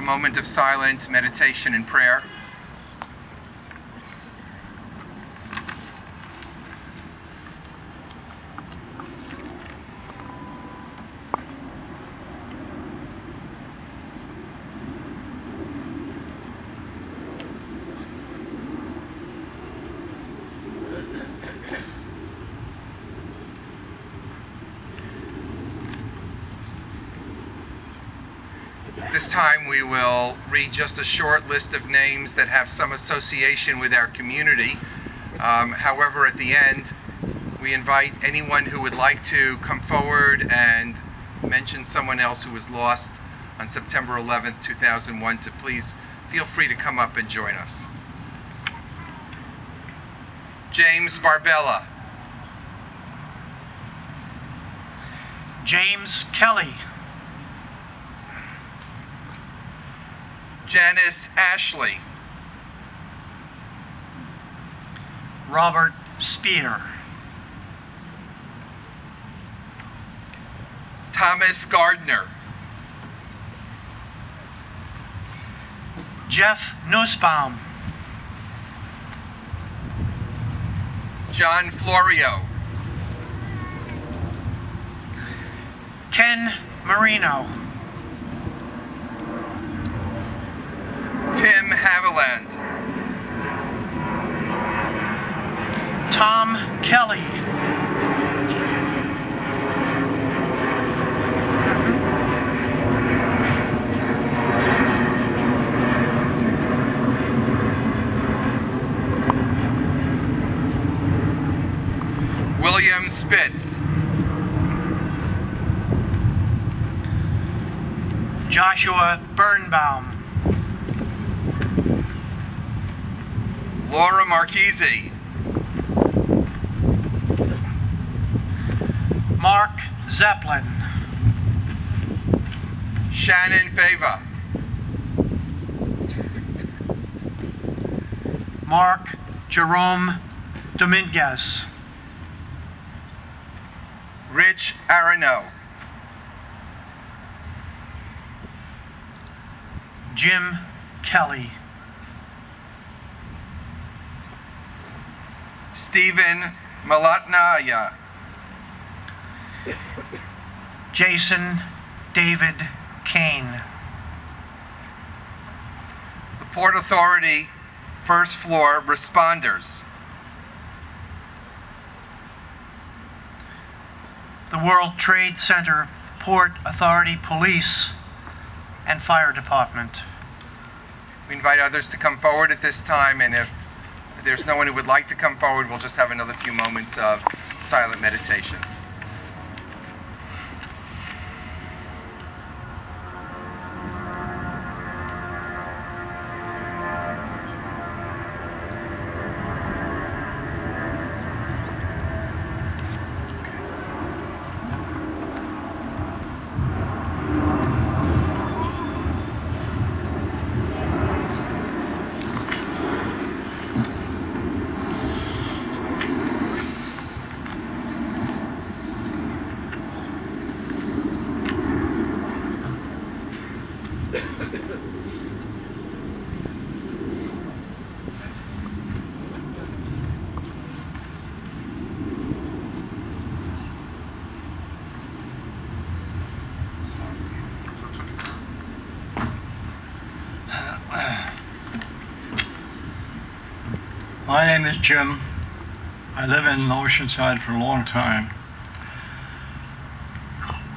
a moment of silent meditation and prayer. This time we will read just a short list of names that have some association with our community. However, at the end, we invite anyone who would like to come forward and mention someone else who was lost on September 11th, 2001 to please feel free to come up and join us. James Barbella. James Kelly. Janice Ashley. Robert Spear. Thomas Gardner. Jeff Nussbaum. John Florio. Ken Marino. Tim Haviland. Tom Kelly. William Spitz. Joshua Birnbaum. Laura Marchese. Mark Zeppelin. Shannon Fava. Mark Jerome Dominguez. Rich Arano. Jim Kelly. Stephen Malatnaya. Jason David Kane. The Port Authority first floor responders. The World Trade Center Port Authority Police and Fire Department. We invite others to come forward at this time, and if there's no one who would like to come forward, we'll just have another few moments of silent meditation. My name is Jim. I live in Oceanside for a long time.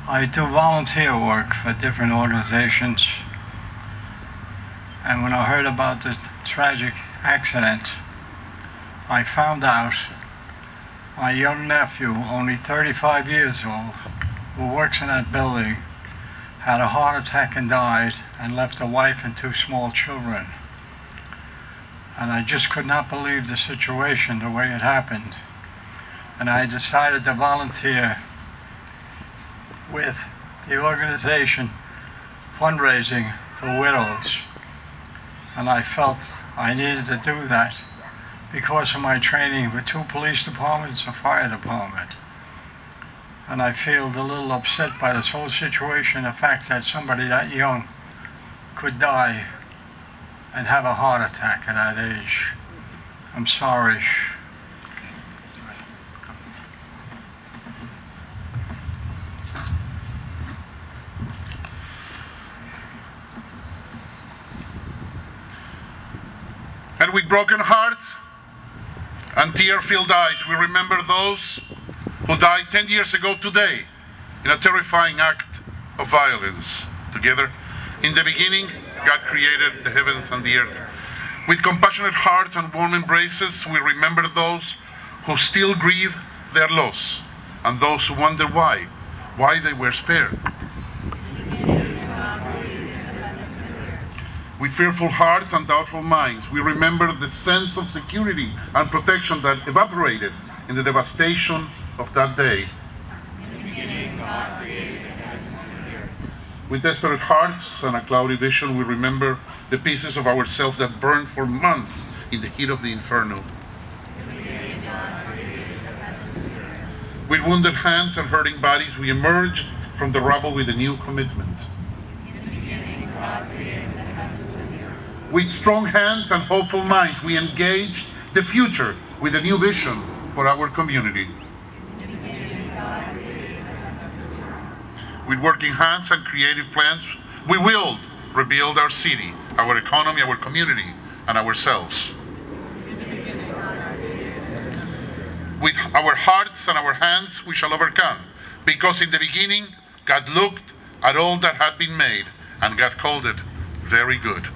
I do volunteer work for different organizations, and when I heard about this tragic accident, I found out my young nephew, only 35 years old, who works in that building, had a heart attack and died, and left a wife and 2 small children. And I just could not believe the situation, the way it happened. And I decided to volunteer with the organization fundraising for widows. And I felt I needed to do that because of my training with 2 police departments and fire department. And I feel a little upset by this whole situation, the fact that somebody that young could die and have a heart attack at that age. I'm sorry. And with broken hearts and tear-filled eyes, we remember those who died 10 years ago today in a terrifying act of violence. Together, in the beginning, God created the heavens and the earth. With compassionate hearts and warm embraces, we remember those who still grieve their loss and those who wonder why they were spared. With fearful hearts and doubtful minds, we remember the sense of security and protection that evaporated in the devastation of that day. With desperate hearts and a cloudy vision, we remember the pieces of ourselves that burned for months in the heat of the inferno. With wounded hands and hurting bodies, we emerged from the rubble with a new commitment. With strong hands and hopeful minds, we engaged the future with a new vision for our community. With working hands and creative plans, we will rebuild our city, our economy, our community, and ourselves. With our hearts and our hands, we shall overcome, because in the beginning, God looked at all that had been made, and God called it very good.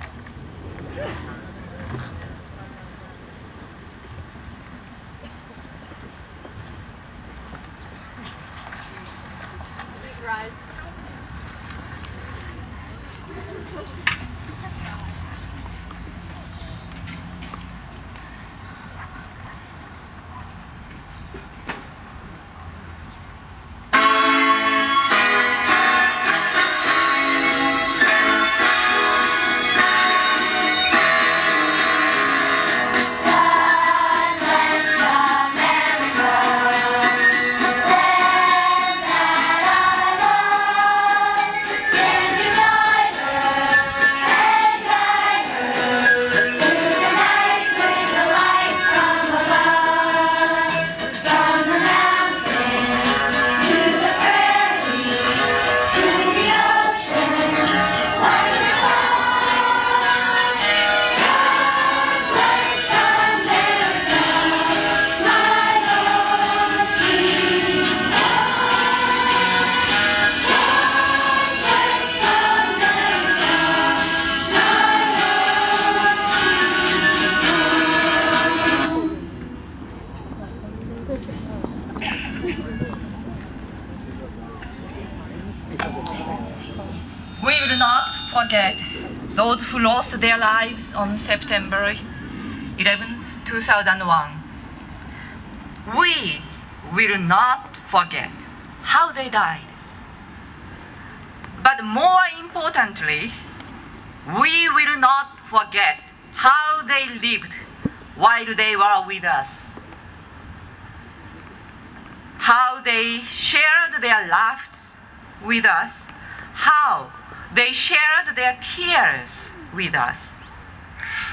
We will not forget those who lost their lives on September 11th, 2001. We will not forget how they died. But more importantly, we will not forget how they lived while they were with us. How they shared their laughs with us, how they shared their tears with us,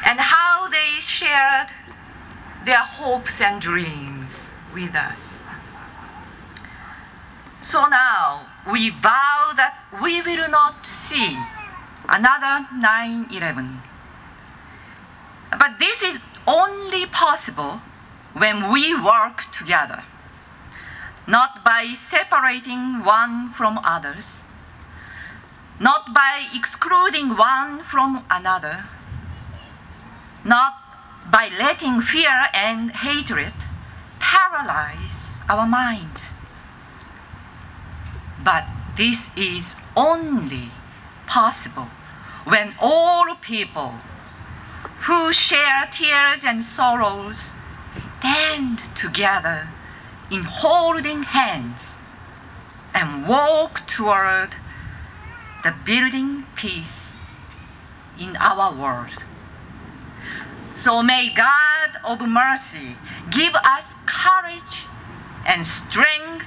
and how they shared their hopes and dreams with us. So now we vow that we will not see another 9/11. But this is only possible when we work together, not by separating one from others, not by excluding one from another, not by letting fear and hatred paralyze our minds. But this is only possible when all people who share tears and sorrows stand together in holding hands and walk toward the building peace in our world. So may God of mercy give us courage and strength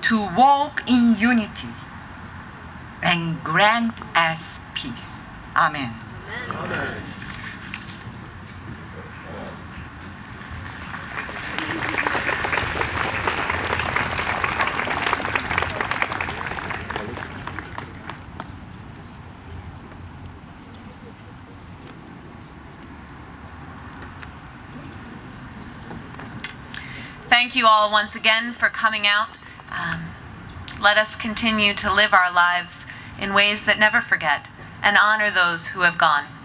to walk in unity and grant us peace. Amen. Amen. Thank you all once again for coming out. Let us continue to live our lives in ways that never forget and honor those who have gone.